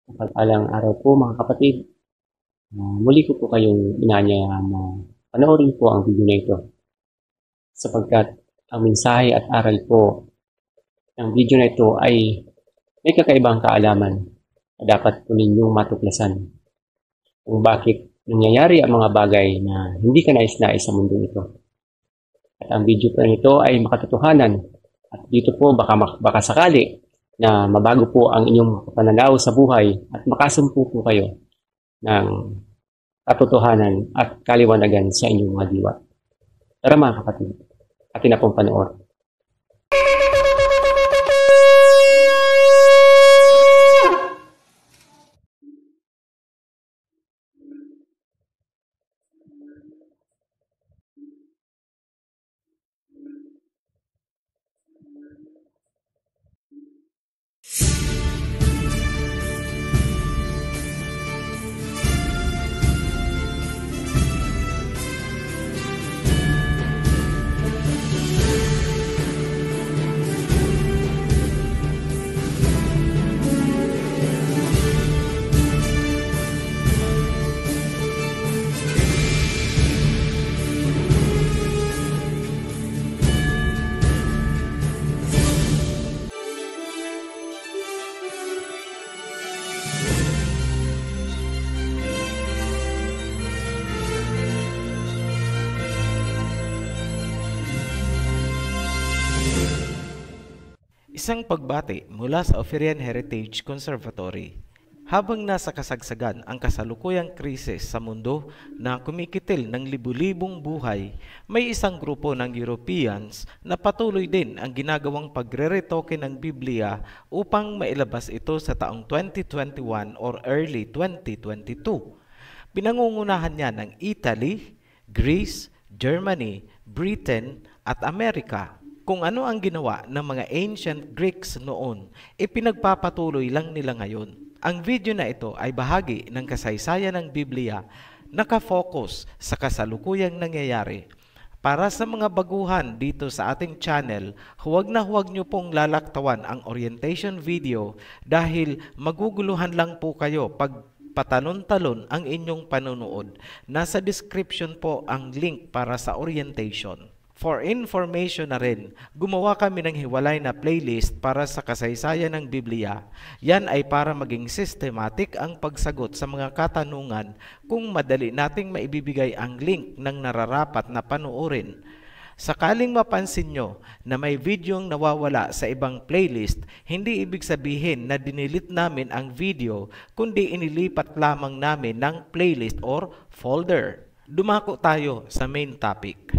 Mapagpalang araw po mga kapatid. Muli ko po kayong inanyayaan na panoorin po ang video na ito sapagkat ang mensahe at aral po ng video na ito ay may kakaibang kaalaman na dapat po ninyong matuklasan kung bakit nangyayari ang mga bagay na hindi ka nais-nais sa mundo ito. At ang video po nito ay makatotohanan at dito po baka sakali na mabago po ang inyong pananaw sa buhay at makasumpo po kayo ng katotohanan at kaliwanagan sa inyong mga diwa. Tara mga kapatid, atin na pong panoorin. Isang pagbati mula sa Oferian Heritage Conservatory. Habang nasa kasagsagan ang kasalukuyang krisis sa mundo na kumikitil ng libu-libong buhay, may isang grupo ng Europeans na patuloy din ang ginagawang pagre-retoke ng Biblia upang mailabas ito sa taong 2021 or early 2022. Pinangungunahan niya ng Italy, Greece, Germany, Britain at Amerika. Kung ano ang ginawa ng mga ancient Greeks noon, ipinagpapatuloy lang nila ngayon. Ang video na ito ay bahagi ng kasaysayan ng Biblia, nakafocus sa kasalukuyang nangyayari. Para sa mga baguhan dito sa ating channel, huwag niyo pong lalaktawan ang orientation video dahil maguguluhan lang po kayo pag patalon-talon ang inyong panunood. Nasa description po ang link para sa orientation. For information na rin, gumawa kami ng hiwalay na playlist para sa kasaysayan ng Biblia. Yan ay para maging systematic ang pagsagot sa mga katanungan kung madali nating maibibigay ang link ng nararapat na panoorin. Sakaling mapansin nyo na may videong nawawala sa ibang playlist, hindi ibig sabihin na dinilit namin ang video, kundi inilipat lamang namin ng playlist or folder. Dumako tayo sa main topic.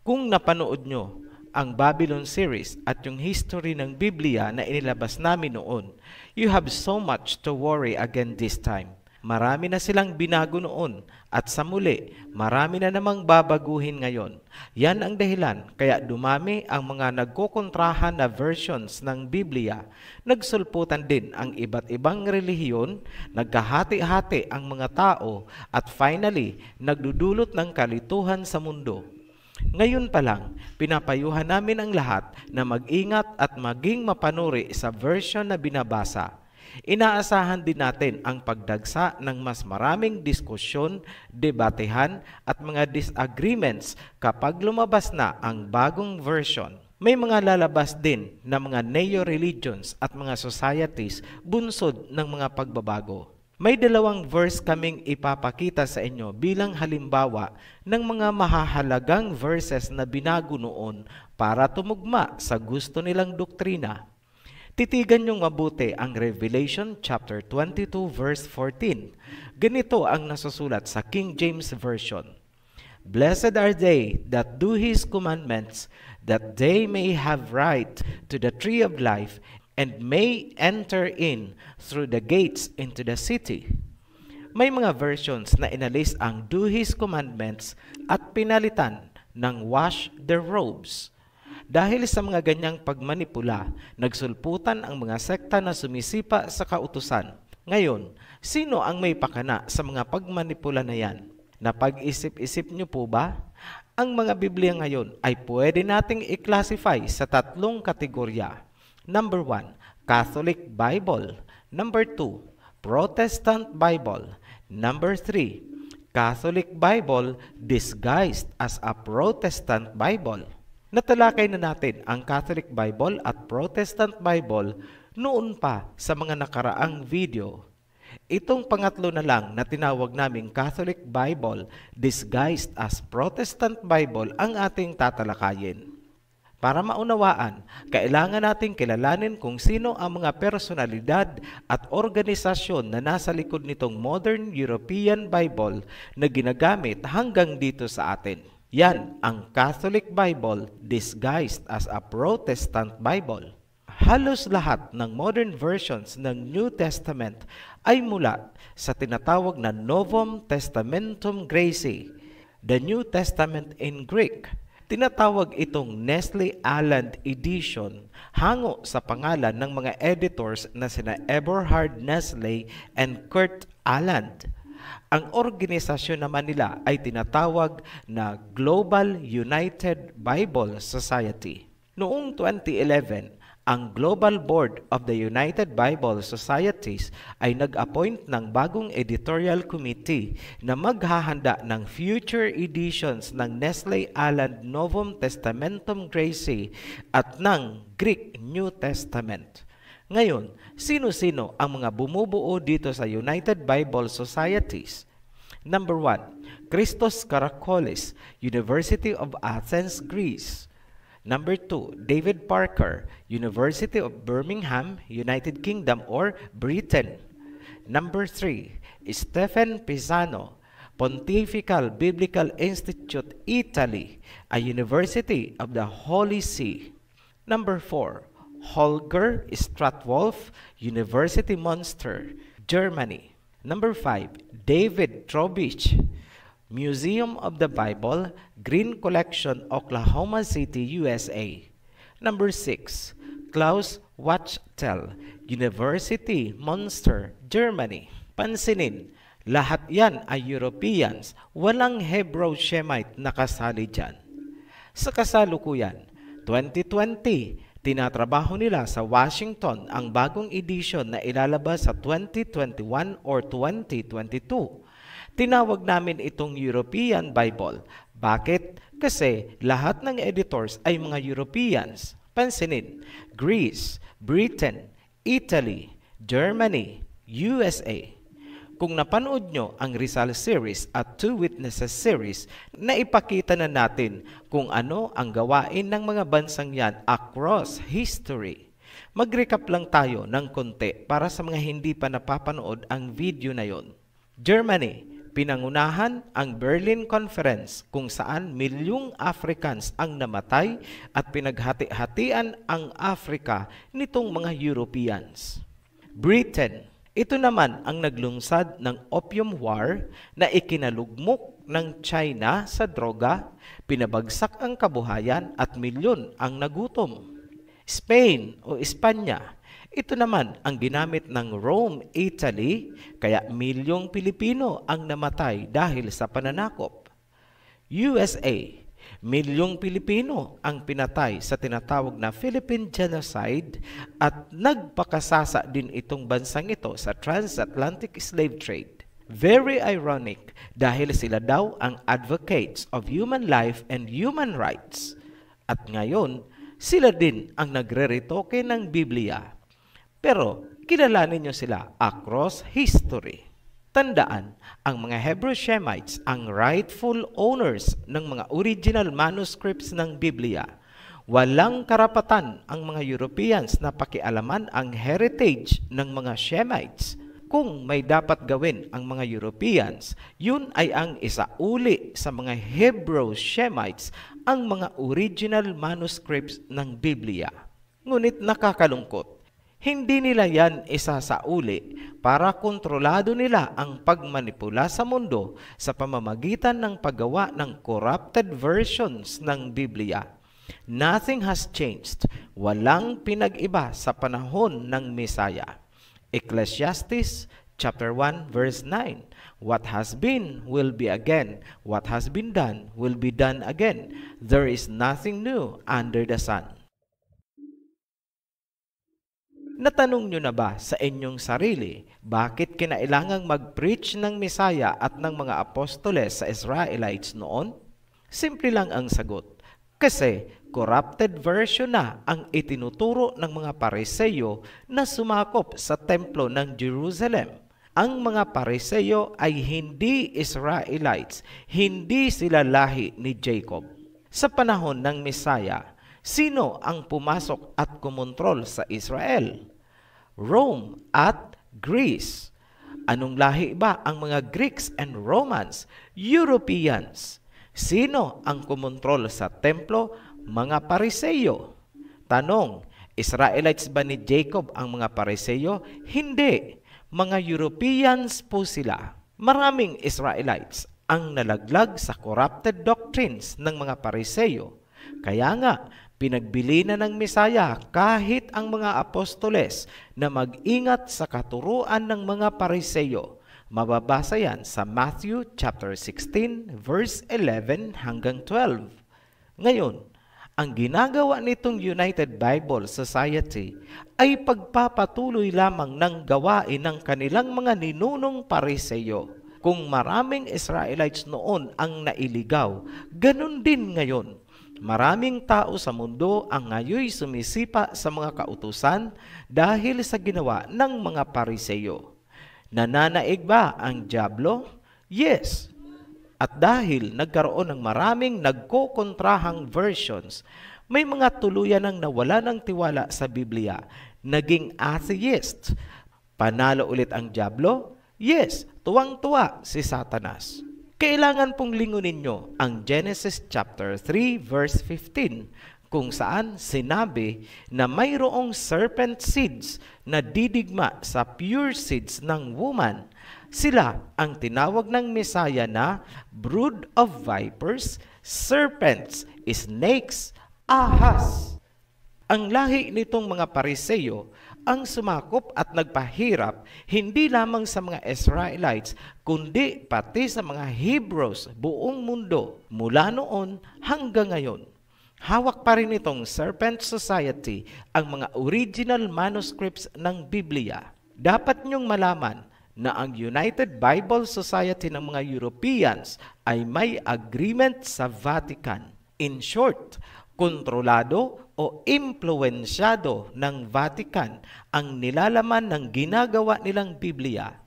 Kung napanood nyo ang Babylon series at yung history ng Biblia na inilabas namin noon, you have so much to worry again this time. Marami na silang binago noon at sa muli, marami na namang babaguhin ngayon. Yan ang dahilan kaya dumami ang mga nagkokontrahan na versions ng Biblia. Nagsulputan din ang iba't ibang relihiyon, nagkahati-hati ang mga tao at finally, nagdudulot ng kalituhan sa mundo. Ngayon pa lang, pinapayuhan namin ang lahat na mag-ingat at maging mapanuri sa version na binabasa. Inaasahan din natin ang pagdagsa ng mas maraming diskusyon, debatehan at mga disagreements kapag lumabas na ang bagong version. May mga lalabas din na mga neo-religions at mga societies bunsod ng mga pagbabago. May dalawang verse kaming ipapakita sa inyo bilang halimbawa ng mga mahahalagang verses na binago noon para tumugma sa gusto nilang doktrina. Titigan niyong mabuti ang Revelation chapter 22 verse 14. Ganito ang nasusulat sa King James Version. Blessed are they that do His commandments, that they may have right to the tree of life, and may enter in through the gates into the city. May mga versions na inalis ang do His commandments at pinalitan ng wash their robes. Dahil sa mga ganyang pagmanipula, nagsulputan ang mga sekta na sumisipa sa kautusan. Ngayon, sino ang may pakana sa mga pagmanipula na yan? Napag-isip-isip niyo po ba? Ang mga Biblia ngayon ay pwede nating i-classify sa tatlong kategorya. Number 1, Catholic Bible. Number 2, Protestant Bible. Number 3, Catholic Bible disguised as a Protestant Bible. Natalakay na natin ang Catholic Bible at Protestant Bible noon pa sa mga nakaraang video. Itong pangatlo na lang na tinawag naming Catholic Bible disguised as Protestant Bible ang ating tatalakayin. Para maunawaan, kailangan nating kilalanin kung sino ang mga personalidad at organisasyon na nasa likod nitong modern European Bible na ginagamit hanggang dito sa atin. Yan ang Catholic Bible disguised as a Protestant Bible. Halos lahat ng modern versions ng New Testament ay mula sa tinatawag na Novum Testamentum Graecii, the New Testament in Greek. Tinatawag itong Nestle Aland Edition hango sa pangalan ng mga editors na sina Eberhard Nestle and Kurt Aland. Ang organisasyon naman nila ay tinatawag na Global United Bible Society. Noong 2011, ang Global Board of the United Bible Societies ay nag-appoint ng bagong editorial committee na maghahanda ng future editions ng Nestle Aland Novum Testamentum Graecii at ng Greek New Testament. Ngayon, sino-sino ang mga bumubuo dito sa United Bible Societies? Number 1, Christos Karakolis, University of Athens, Greece. Number 2, David Parker, University of Birmingham, United Kingdom or Britain. Number 3, Stephen Pisano, Pontifical Biblical Institute, Italy, a university of the Holy See. Number 4, Holger Stratwolf, University Münster, Germany. Number 5, David Trowbridge, Museum of the Bible, Green Collection, Oklahoma City, USA. Number 6, Klaus Wachtel, University, Münster, Germany. Pansinin, lahat yan ay Europeans, walang Hebrew-Shemite na kasali dyan. Sa kasalukuyan, 2020, tinatrabaho nila sa Washington ang bagong edition na ilalabas sa 2021 or 2022. Tinawag namin itong European Bible. Bakit? Kasi lahat ng editors ay mga Europeans. Pansinin, Greece, Britain, Italy, Germany, USA. Kung napanood nyo ang Rizal series at Two Witnesses series, naipakita na natin kung ano ang gawain ng mga bansang yan across history. Mag-recap lang tayo ng konti para sa mga hindi pa napapanood ang video na yon. Germany, pinangunahan ang Berlin Conference kung saan milyong Africans ang namatay at pinaghati-hatian ang Africa nitong mga Europeans. Britain, ito naman ang naglungsad ng Opium War na ikinalugmok ng China sa droga, pinabagsak ang kabuhayan at milyon ang nagutom. Spain o Espanya, ito naman ang ginamit ng Rome, Italy, kaya milyong Pilipino ang namatay dahil sa pananakop. USA, milyong Pilipino ang pinatay sa tinatawag na Philippine Genocide at nagpakasasa din itong bansang ito sa transatlantic slave trade. Very ironic dahil sila daw ang advocates of human life and human rights. At ngayon, sila din ang nagre-retoke ng Biblia. Pero kilalanin nyo sila across history. Tandaan, ang mga Hebrew Shemites ang rightful owners ng mga original manuscripts ng Biblia. Walang karapatan ang mga Europeans na pakialaman ang heritage ng mga Shemites. Kung may dapat gawin ang mga Europeans, yun ay ang isauli sa mga Hebrew Shemites ang mga original manuscripts ng Biblia. Ngunit nakakalungkot, hindi nila yan isasauli para kontrolado nila ang pagmanipula sa mundo sa pamamagitan ng paggawa ng corrupted versions ng Biblia. Nothing has changed. Walang pinag-iba sa panahon ng Mesaya. Ecclesiastes chapter 1 verse 9. What has been will be again. What has been done will be done again. There is nothing new under the sun. Natanong nyo na ba sa inyong sarili, bakit kinailangang mag-preach ng Mesaya at ng mga apostoles sa Israelites noon? Simple lang ang sagot. Kasi corrupted version na ang itinuturo ng mga Pariseyo na sumakop sa templo ng Jerusalem. Ang mga Pariseyo ay hindi Israelites, hindi sila lahi ni Jacob. Sa panahon ng Mesaya, sino ang pumasok at kumontrol sa Israel? Rome at Greece. Anong lahi ba ang mga Greeks and Romans? Europeans. Sino ang kumontrol sa templo? Mga Pariseyo. Tanong, Israelites ba ni Jacob ang mga Pariseyo? Hindi. Mga Europeans po sila. Maraming Israelites ang nalaglag sa corrupted doctrines ng mga Pariseyo. Kaya nga, pinagbili na ng Mesaya kahit ang mga apostoles na mag-ingat sa katuruan ng mga Pariseyo. Mababasa yan sa Matthew chapter 16 verse 11 hanggang 12. Ngayon, ang ginagawa nitong United Bible Society ay pagpapatuloy lamang ng gawain ng kanilang mga ninunong Pariseyo. Kung maraming Israelites noon ang nailigaw, ganun din ngayon. Maraming tao sa mundo ang ngayoy sumisipa sa mga kautusan dahil sa ginawa ng mga Pariseyo. Nananaig ba ang dyablo? Yes. At dahil nagkaroon ng maraming nagkokontrahang versions, may mga tuluyan ng nawala ng tiwala sa Biblia, naging atheist. Panalo ulit ang dyablo? Yes, tuwang-tuwa si Satanas. Kailangan pong lingunin nyo ang Genesis chapter 3 verse 15 kung saan sinabi na mayroong serpent seeds na didigma sa pure seeds ng woman. Sila ang tinawag ng Mesaya na brood of vipers, serpents, snakes, ahas. Ang lahi nitong mga Pariseyo ang sumakop at nagpahirap hindi lamang sa mga Israelites kundi pati sa mga Hebrews buong mundo mula noon hanggang ngayon. Hawak pa rin itong Serpent Society ang mga original manuscripts ng Biblia. Dapat niyong malaman na ang United Bible Society ng mga Europeans ay may agreement sa Vatican. In short, kontrolado o impluensyado ng Vatican ang nilalaman ng ginagawa nilang Biblia.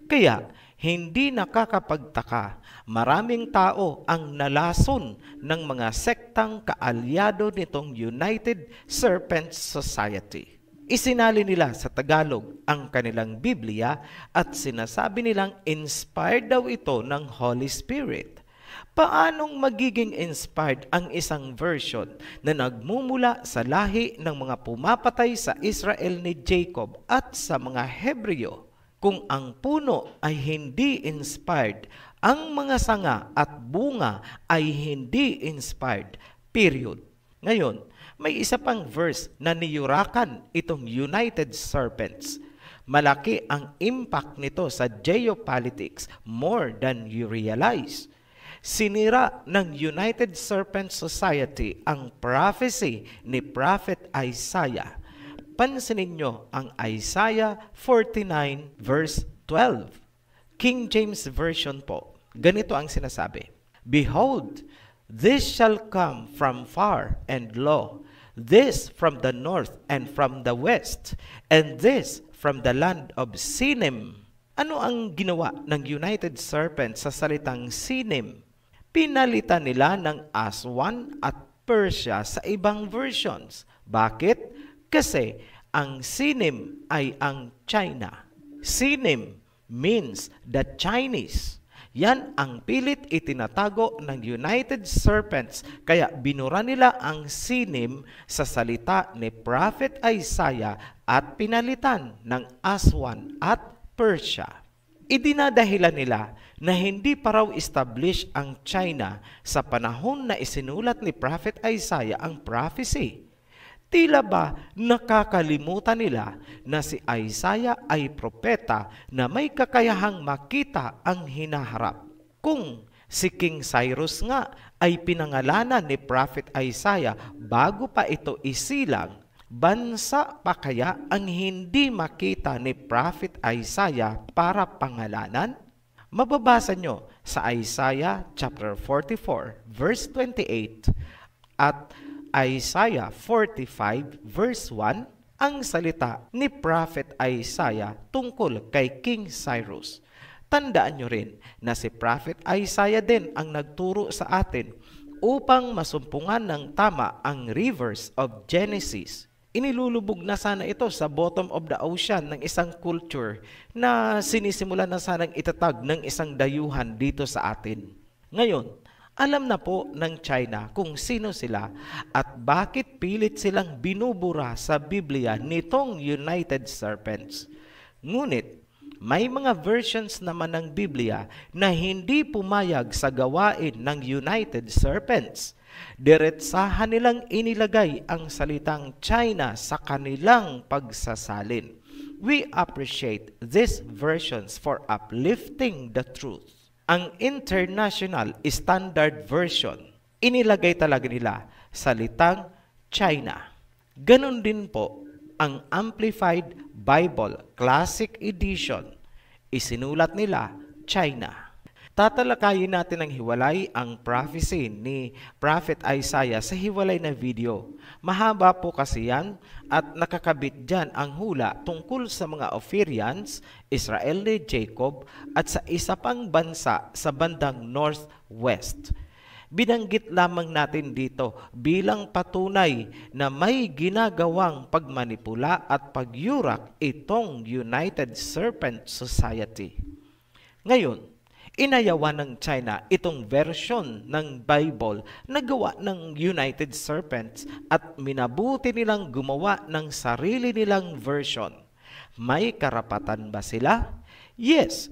Kaya, hindi nakakapagtaka, maraming tao ang nalason ng mga sektang kaalyado nitong United Serpent Society. Isinali nila sa Tagalog ang kanilang Biblia at sinasabi nilang inspired daw ito ng Holy Spirit. Paanong magiging inspired ang isang version na nagmumula sa lahi ng mga pumapatay sa Israel ni Jacob at sa mga Hebreo? Kung ang puno ay hindi inspired, ang mga sanga at bunga ay hindi inspired. Period. Ngayon, may isa pang verse na niyurakan itong United Serpents. Malaki ang impact nito sa geopolitics more than you realize. Sinira ng United Serpent Society ang prophecy ni Prophet Isaiah. Pansinin nyo ang Isaiah 49 verse 12. King James Version po. Ganito ang sinasabi. Behold, this shall come from far and lo, this from the north and from the west, and this from the land of Sinim. Ano ang ginawa ng United Serpent sa salitang Sinim? Pinalitan nila ng Aswan at Persia sa ibang versions. Bakit? Kasi ang Sinim ay ang China. Sinim means the Chinese. Yan ang pilit itinatago ng United Serpents, kaya binura nila ang Sinim sa salita ni Prophet Isaiah at pinalitan ng Aswan at Persia. Idinadahilan nila na hindi pa raw establish ang China sa panahon na isinulat ni Prophet Isaiah ang prophecy. Tila ba nakakalimutan nila na si Isaiah ay propeta na may kakayahang makita ang hinaharap? Kung si King Cyrus nga ay pinangalanan ni Prophet Isaiah bago pa ito isilang, Bansa pa kaya ang hindi makita ni Prophet Isaiah para pangalanan? Mababasa nyo sa Isaiah chapter 44 verse 28 at Isaiah 45 verse 1 ang salita ni Prophet Isaiah tungkol kay King Cyrus. Tandaan nyo rin na si Prophet Isaiah din ang nagturo sa atin upang masumpungan ng tama ang rivers of Genesis. Inilulubog na sana ito sa bottom of the ocean ng isang culture na sinisimulan na sanang itatag ng isang dayuhan dito sa atin. Ngayon, alam na po ng China kung sino sila at bakit pilit silang binubura sa Biblia nitong United Serpents. Ngunit, may mga versions naman ng Biblia na hindi pumayag sa gawain ng United Serpents. Diretsahan nilang inilagay ang salitang China sa kanilang pagsasalin. We appreciate these versions for uplifting the truth. Ang International Standard Version, inilagay talaga nila salitang China. Ganon din po ang Amplified Bible Classic Edition, isinulat nila China. Tatalakayin natin ng hiwalay ang prophecy ni Prophet Isaiah sa hiwalay na video. Mahaba po kasi yan at nakakabit dyan ang hula tungkol sa mga Ophirians, Israel ni Jacob at sa isa pang bansa sa bandang northwest. Binanggit lamang natin dito bilang patunay na may ginagawang pagmanipula at pagyurak itong United Serpent Society. Ngayon, inayawan ng China itong version ng Bible na gawa ng United Serpents at minabuti nilang gumawa ng sarili nilang version. May karapatan ba sila? Yes,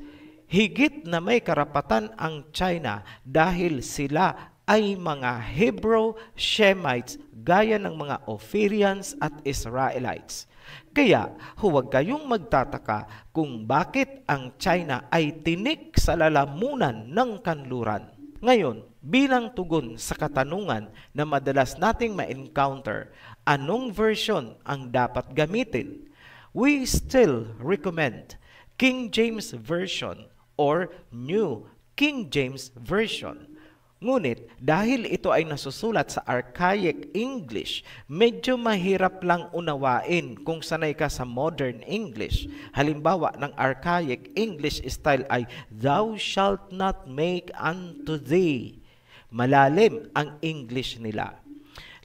higit na may karapatan ang China dahil sila ay mga Hebrew Shemites gaya ng mga Ophirians at Israelites. Kaya huwag kayong magtataka kung bakit ang China ay tinik sa lalamunan ng kanluran. Ngayon, bilang tugon sa katanungan na madalas nating ma-encounter, anong version ang dapat gamitin? We still recommend King James Version or New King James Version. Ngunit dahil ito ay nasusulat sa archaic English, medyo mahirap lang unawain kung sanay ka sa modern English. Halimbawa ng archaic English style ay, "Thou shalt not make unto thee." Malalim ang English nila.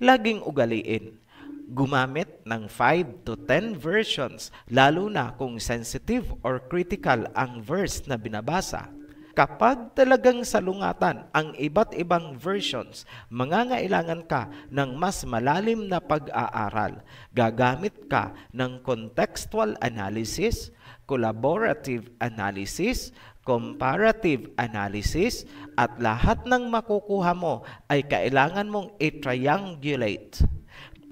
Laging ugaliin, gumamit ng 5 to 10 versions, lalo na kung sensitive or critical ang verse na binabasa. Kapag talagang salungatan ang iba't ibang versions, mangangailangan ka ng mas malalim na pag-aaral. Gagamit ka ng contextual analysis, collaborative analysis, comparative analysis, at lahat ng makukuha mo ay kailangan mong i-triangulate.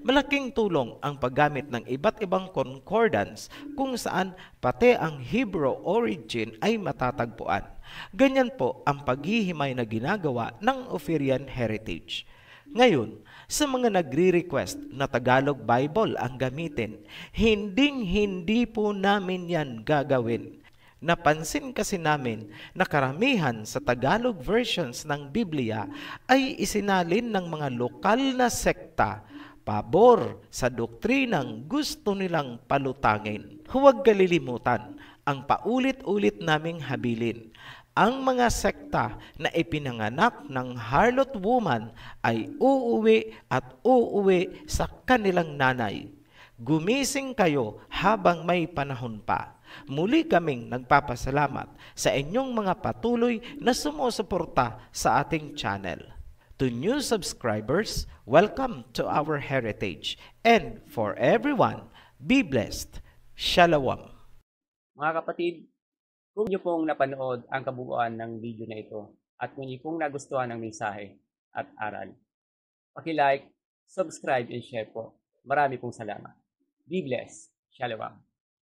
Malaking tulong ang paggamit ng iba't ibang concordance kung saan pati ang Hebrew origin ay matatagpuan. Ganyan po ang paghihimay na ginagawa ng Ophirian Heritage. Ngayon, sa mga nagre-request na Tagalog Bible ang gamitin, hindi po namin yan gagawin. Napansin kasi namin na karamihan sa Tagalog versions ng Biblia ay isinalin ng mga lokal na sekta pabor sa doktrinang gusto nilang palutangin. Huwag kalilimutan ang paulit-ulit naming habilin. Ang mga sekta na ipinanganak ng harlot woman ay uuwi at uuwi sa kanilang nanay. Gumising kayo habang may panahon pa. Muli kaming nagpapasalamat sa inyong mga patuloy na sumusuporta sa ating channel. To new subscribers, welcome to our heritage. And for everyone, be blessed. Shalom. Mga kapatid, kung niyo pong napanood ang kabuuan ng video na ito at kung niyo pong nagustuhan ng mensahe at aral, paki-like, subscribe, and share po. Marami pong salamat. Be blessed. Shalom.